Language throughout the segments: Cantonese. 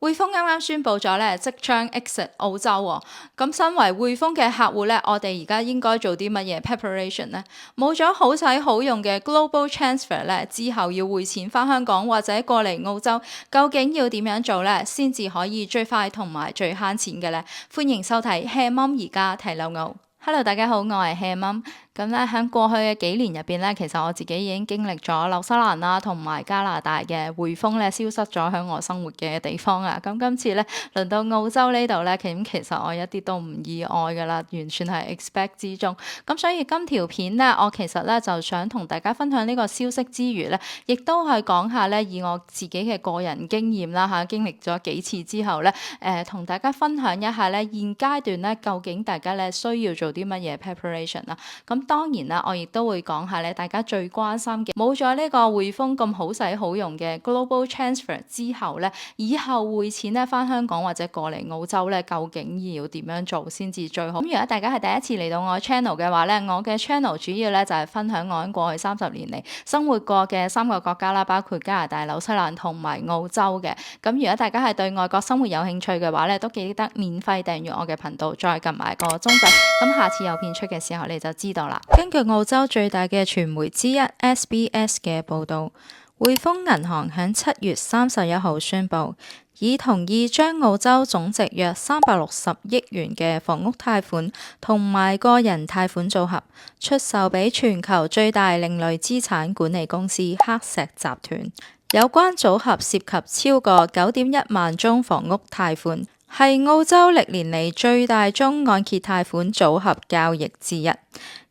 匯豐啱啱宣布咗咧，即將 exit 澳洲喎。咁身為匯豐嘅客戶咧，我哋而家應該做啲乜嘢 preparation 呢？冇咗好使好用嘅 global transfer 咧，之後要匯錢翻香港或者過嚟澳洲，究竟要點樣做咧，先至可以最快同埋最慳錢嘅咧？歡迎收睇 Hea Mum 而家睇樓澳。Hello， 大家好，我係 Hea Mum。咁咧喺過去嘅幾年入邊咧，其實我自己已經經歷咗紐西蘭啦，同埋加拿大嘅匯豐咧消失咗喺我生活嘅地方啊。咁今次咧輪到澳洲呢度咧，其實我一啲都唔意外噶啦，完全係 expect 之中。咁所以今條片咧，我其實咧就想同大家分享呢個消息之餘咧，亦都係講下咧以我自己嘅個人經驗啦嚇，經歷咗幾次之後咧，同大家分享一下咧現階段咧究竟大家咧需要做啲乜嘢 preparation 啦。咁當然啦，我亦都會講下咧，大家最關心嘅，冇咗呢個匯豐咁好使好用嘅 global transfer 之後咧，以後匯錢咧翻香港或者過嚟澳洲咧，究竟要點樣做先至最好？咁如果大家係第一次嚟到我 channel 嘅話咧，我嘅 channel 主要咧就係分享我喺過去30年嚟生活過嘅3個國家啦，包括加拿大、紐西蘭同埋澳洲嘅。咁如果大家係對外國生活有興趣嘅話咧，都記得免費訂閱我嘅頻道，再撳埋個鐘仔，咁下次有片出嘅時候你就知道啦。根據澳洲最大嘅傳媒之一 SBS 嘅報導，匯豐銀行喺7月31號宣布，已同意將澳洲總值約360億元嘅房屋貸款同埋個人貸款組合出售俾全球最大另類資產管理公司黑石集團。有關組合涉及超過9.1萬宗房屋貸款，係澳洲歷年嚟最大宗按揭貸款組合交易之一。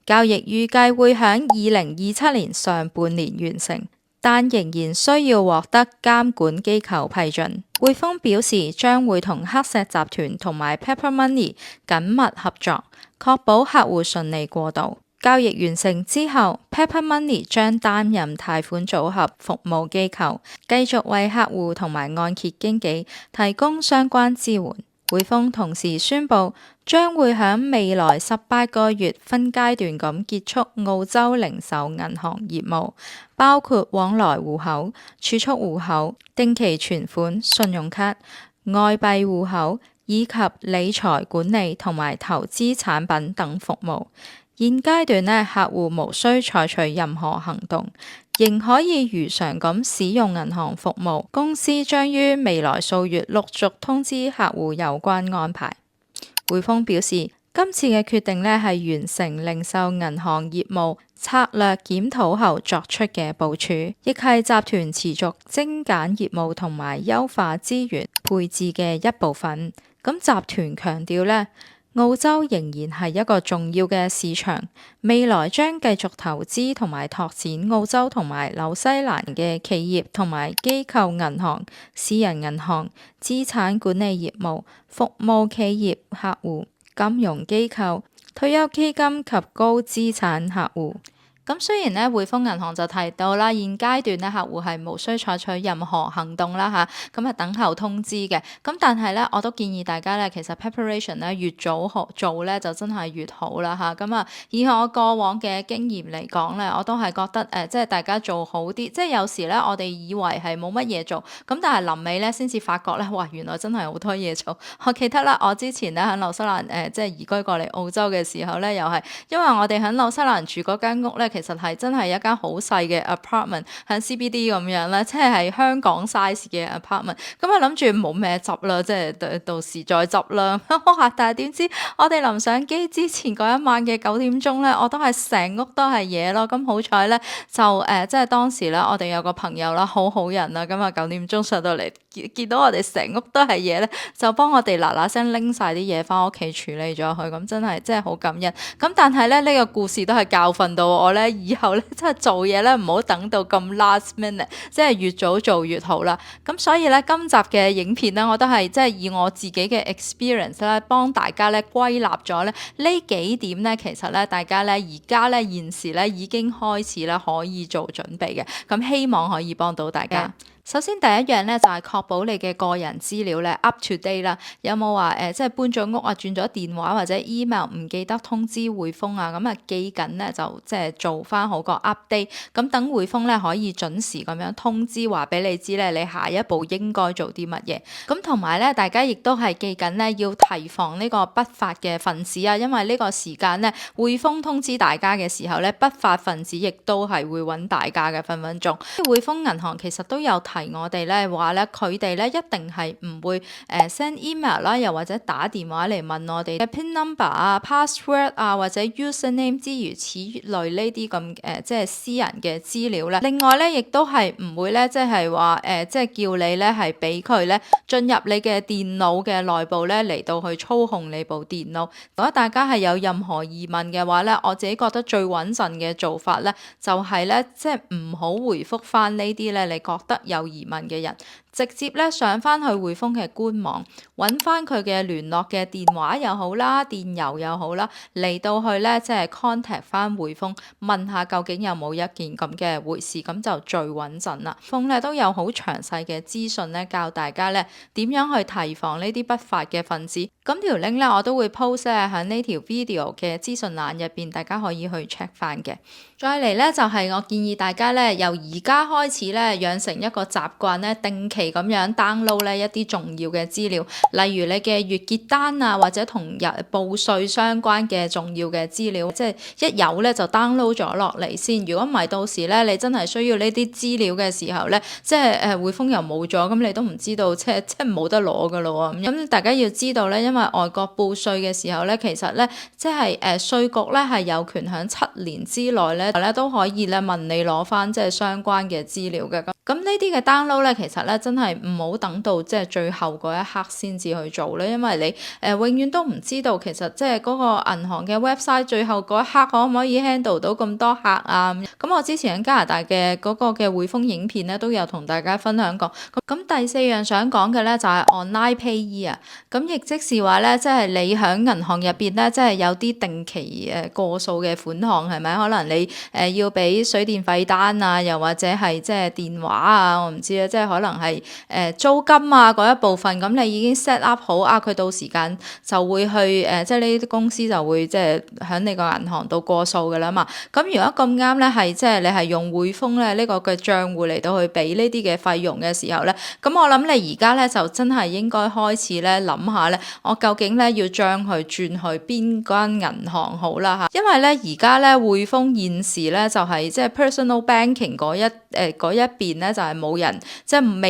交易預計會喺2027年上半年完成，但仍然需要獲得監管機構批准。匯豐表示將會同黑石集團同埋 Pepper Money 緊密合作，確保客戶順利過渡。交易完成之後， Pepper Money 將擔任貸款組合服務機構，繼續為客戶同埋按揭經紀提供相關支援。匯豐同時宣布，將會喺未來18個月分階段咁結束澳洲零售銀行業務，包括往來戶口、儲蓄戶口、定期存款、信用卡、外幣戶口以及理財管理同埋投資產品等服務。現階段呢，客戶無需採取任何行動，仍可以如常咁使用銀行服務。公司將於未來數月陸續通知客戶有關安排。匯豐表示，今次嘅決定呢係完成零售銀行業務策略檢討後作出嘅部署，亦係集團持續精簡業務同埋優化資源配置嘅一部分。咁集團強調呢，澳洲仍然係一個重要嘅市場，未來將繼續投資同埋拓展澳洲同埋紐西蘭嘅企業同埋機構銀行、私人銀行、資產管理業務、服務企業客戶、金融機構、退休基金及高資產客戶。咁雖然咧匯豐銀行就提到啦，現階段咧客戶係無需採取任何行動啦嚇，咁係等候通知嘅。咁但係咧，我都建議大家咧，其實 preparation 咧越早學做咧就真係越好啦嚇。咁以我過往嘅經驗嚟講咧，我都係覺得即係大家做好啲。即係有時咧，我哋以為係冇乜嘢做，咁但係臨尾咧先至發覺咧，哇原來真係好多嘢做。我記得啦，我之前咧喺紐西蘭即係移居過嚟澳洲嘅時候咧，又係因為我哋喺紐西蘭住嗰間屋咧，其實係真係一間好細嘅 apartment 喺 CBD 咁樣咧，即係香港 size 嘅 apartment。咁我諗住冇咩執啦，即係到時再執啦。哇！但係點知我哋臨上機之前嗰一晚嘅9點鐘咧，我都係成屋都係嘢咯。咁好彩咧，就即係當時咧，我哋有個朋友啦，好好人啦，咁9點鐘上到嚟，見到我哋成屋都係嘢咧，就幫我哋嗱嗱聲拎晒啲嘢翻屋企處理咗佢。咁真係好感恩。咁但係咧，呢個故事都係教訓到我咧，以後咧真係做嘢咧唔好等到咁 last minute， 即係越早做越好啦。咁所以咧，今集嘅影片咧，我都係即係以我自己嘅 experience 咧，幫大家咧歸納咗咧呢幾點咧，其實咧大家咧而家咧現時咧已經開始咧可以做準備嘅。咁希望可以幫到大家。首先第一樣咧就係確保你嘅個人資料咧 up to date 啦，有冇話即係搬咗屋啊、轉咗電話或者 email 唔記得通知匯豐啊，咁啊記緊咧就即係做翻好個 update，咁等匯豐咧可以準時咁樣通知話俾你知咧，你下一步應該做啲乜嘢。咁同埋咧，大家亦都係記緊咧要提防呢個不法嘅分子啊，因為呢個時間咧匯豐通知大家嘅時候咧，不法分子亦都係會揾大家嘅分分鐘。匯豐銀行其實都有提我哋咧話咧，佢哋咧一定係唔會send email 啦，又或者打電話嚟問我哋嘅 PIN number 啊、password 啊或者 username 之如此類呢啲咁即係私人嘅資料咧。另外咧，亦都係唔會咧，即係話即係叫你咧係俾佢咧進入你嘅電腦嘅內部咧嚟到去操控你部電腦。如果大家係有任何疑問嘅話咧，我自己覺得最穩陣嘅做法咧就係咧，即係唔好回覆翻呢啲咧你覺得有疑問嘅人，直接咧上翻去匯豐嘅官網，揾翻佢嘅聯絡嘅電話又好啦、電郵又好啦，嚟到去咧即係 contact 翻匯豐，問下究竟有冇一件咁嘅回事，咁就最穩陣啦。匯豐咧都有好詳細嘅資訊咧，教大家咧點樣去提防呢啲不法嘅分子。咁條 link 咧我都會 post 喺呢條 video 嘅資訊欄入邊，大家可以去 check 翻嘅。再嚟咧就係我建議大家咧由而家開始咧養成一個習慣咧，定期咁樣 download 咧一啲重要嘅資料，例如你嘅月結單啊，或者同日報稅相關嘅重要嘅資料，即係一有咧就 download 咗落嚟先。如果唔係到時咧你真係需要呢啲資料嘅時候咧，即係匯豐又冇咗，咁你都唔知道即係冇得攞噶咯喎。咁大家要知道咧，因為外國報稅嘅時候咧，其實咧即係稅局咧係有權喺7年之內咧都可以咧問你攞翻即係相關嘅資料嘅。咁呢啲嘅 download 咧，其實咧真係唔好等到即係最後嗰一刻先至去做咧，因為你永遠都唔知道其實即係嗰個銀行嘅 website 最後嗰一刻可唔可以 handle 到咁多客啊。咁我之前喺加拿大嘅嗰個嘅匯豐影片咧都有同大家分享過。咁第四樣想講嘅咧就係 online payee 啊。咁亦即是話咧，即係你喺銀行入邊咧，即係有啲定期過數嘅款項係咪？可能你要俾水電費單啊，又或者係即係電話啊，我唔知啊，即係可能係租金啊嗰一部分，咁你已經 set up 好啊，佢到時間就會去即係呢啲公司就會即係喺你個銀行度過數噶啦嘛。咁如果咁啱咧係即係你係用匯豐咧呢個嘅賬戶嚟到去俾呢啲嘅費用嘅時候咧，咁我諗你而家咧就真係應該開始咧諗下咧，我究竟咧要將佢轉去邊間銀行好啦嚇，因為咧而家咧匯豐現時咧就係即係 personal banking 嗰一邊咧就係冇人即係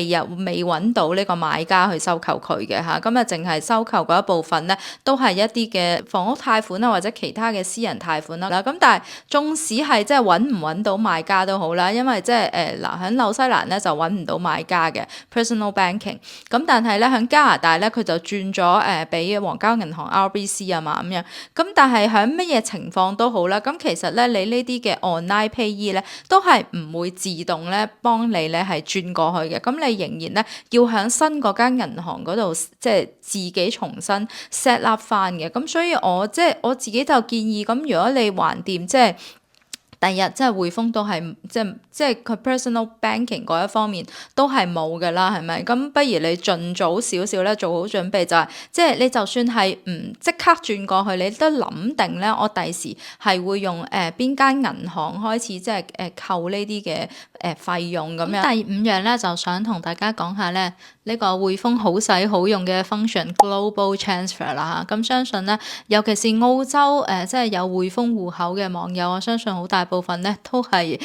未揾到呢個買家去收購佢嘅嚇，咁啊淨係收購嗰一部分咧都係一啲嘅房屋貸款啊或者其他嘅私人貸款啦。咁但係縱使係即係揾唔揾到買家都好啦，因為即係嗱喺紐西蘭咧就揾唔到買家嘅 personal banking， 咁但係咧喺加拿大咧佢就轉咗俾皇家銀行 RBC 啊嘛咁樣，咁但係喺乜嘢情況都好啦，咁其實咧你呢啲嘅 online payee 咧都係唔會自動咧幫你咧係轉過去嘅，咁你仍然咧要喺新嗰間銀行嗰度即係自己重新 set up 翻嘅。咁所以我自己就建議，咁如果你橫掂即係第日即係匯豐都係即係佢 personal banking 嗰一方面都係冇㗎啦，係咪？咁不如你盡早少少咧做好準備，就係即係你就算係唔即刻轉過去，你都諗定咧，我第時係會用邊間銀行開始即係扣呢啲嘅費用咁樣。第五樣咧就想同大家講下咧呢個匯豐好使好用嘅 function global transfer 啦嚇。咁相信咧，尤其是澳洲即係有匯豐戶口嘅網友，我相信好大部分咧都係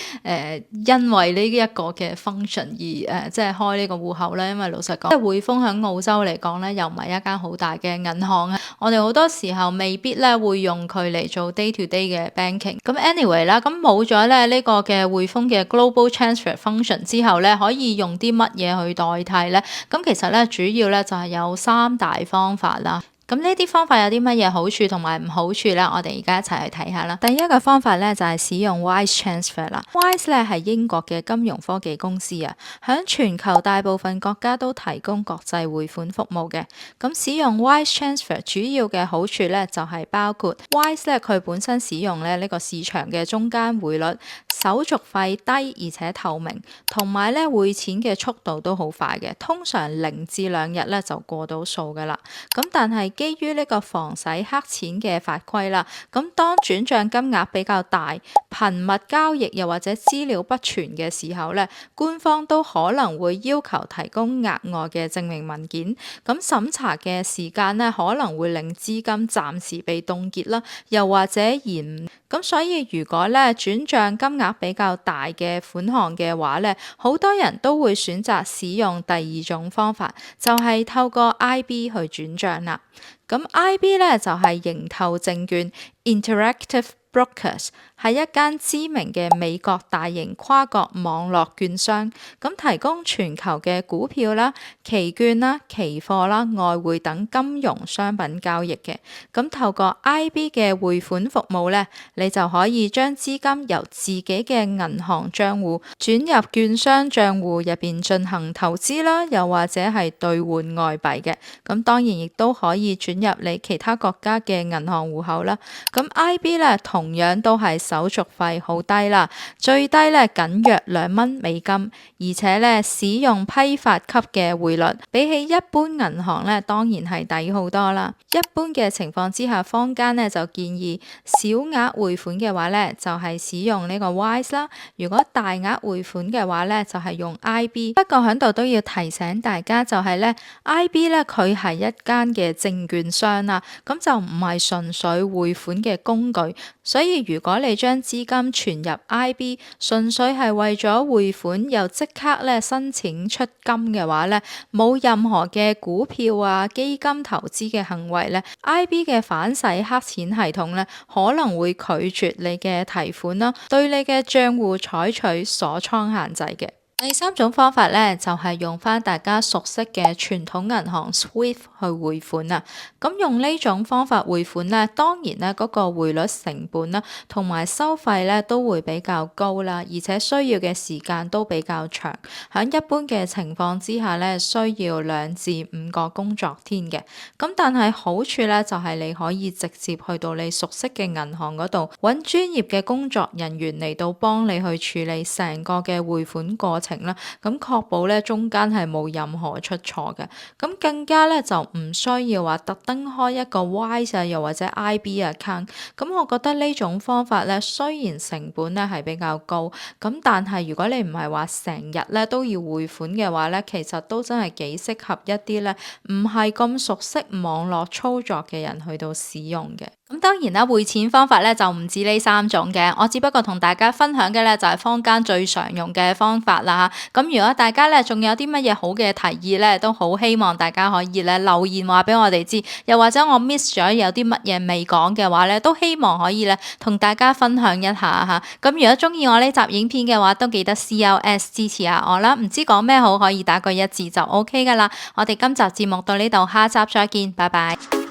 因為呢一個嘅 function 而即係開呢個戶口咧。因為老實講，即係匯豐喺澳洲嚟講咧，又唔係一間好大嘅銀行啊。我哋好多時候未必咧會用佢嚟做 day to day 嘅 banking。咁 anyway 啦，咁冇咗咧呢個嘅匯豐嘅 global transfer function 之後咧，可以用啲乜嘢去代替咧？咁其實咧主要咧就係有3大方法啦。咁呢啲方法有啲乜嘢好處同埋唔好處呢？我哋而家一齊去睇下啦。第一個方法呢，就係使用 Wise Transfer 啦。Wise 咧係英國嘅金融科技公司啊，響全球大部分國家都提供國際匯款服務嘅。咁使用 Wise Transfer 主要嘅好處呢，就係包括 Wise 咧佢本身使用呢個市場嘅中間匯率，手續費低而且透明，同埋咧匯錢嘅速度都好快嘅，通常0至2日咧就過到數噶啦。咁但係基於呢個防洗黑錢嘅法規啦，咁當轉賬金額比較大、頻密交易又或者資料不全嘅時候咧，官方都可能會要求提供額外嘅證明文件。咁審查嘅時間咧可能會令資金暫時被凍結啦，又或者延。咁所以如果咧轉賬金額比較大嘅款項嘅話咧，好多人都會選擇使用第二種方法，就係透過 IB 去轉賬啦。咁 IB 咧就係盈透證券 Interactive Brokers， 係一間知名嘅美國大型跨國網絡券商，咁提供全球嘅股票啦、期券啦、期貨啦、外匯等金融商品交易嘅。咁透過 IB 嘅匯款服務咧，你就可以將資金由自己嘅銀行帳戶轉入券商帳戶入邊進行投資啦，又或者係兌換外幣嘅。咁當然亦都可以轉入你其他國家嘅銀行戶口啦。咁 IB 咧同樣都係手續費好低啦，最低咧僅約$2，而且咧使用批發級嘅匯率，比起一般銀行咧當然係抵好多啦。一般嘅情況之下，坊間咧就建議小額匯款嘅話咧就係使用呢個 Wise 啦，如果大額匯款嘅話咧就係用 IB。不過喺度都要提醒大家就係咧 IB 咧佢係一間嘅證券商啦，咁就唔係純粹匯款嘅工具。所以如果你將資金存入 IB， 純粹係為咗匯款又即刻咧申請出金嘅話咧，冇任何嘅股票啊、基金投資嘅行為咧，IB 嘅反洗黑錢系統咧可能會拒絕你嘅提款啦，對你嘅賬戶採取鎖倉限制嘅。第三種方法咧，就係用翻大家熟悉嘅傳統銀行 SWIFT 去匯款啊。咁用呢種方法匯款咧，當然咧嗰個匯率成本啦，同埋收費咧都會比較高啦，而且需要嘅時間都比較長。喺一般嘅情況之下咧，需要2至5個工作天嘅。咁但係好處咧，就係你可以直接去到你熟悉嘅銀行嗰度，揾專業嘅工作人員嚟到幫你去處理成個嘅匯款過程啦，咁確保咧中間係冇任何出錯嘅，咁更加咧就唔需要話特登開一個 Wise 啊，又或者 IB account。咁我覺得呢種方法咧，雖然成本咧係比較高，咁但係如果你唔係話成日咧都要匯款嘅話咧，其實都真係幾適合一啲咧唔係咁熟悉網絡操作嘅人去到使用嘅。咁當然啦，匯錢方法咧就唔止呢3種嘅，我只不過同大家分享嘅咧就係坊間最常用嘅方法啦嚇。咁如果大家咧仲有啲乜嘢好嘅提議咧，都好希望大家可以咧留言話俾我哋知，又或者我 miss 咗有啲乜嘢未講嘅話咧，都希望可以咧同大家分享一下嚇。咁如果中意我呢集影片嘅話，都記得 CLS 支持下我啦。唔知講咩好，可以打個1字就 OK 噶啦。我哋今集節目到呢度，下集再見，拜拜。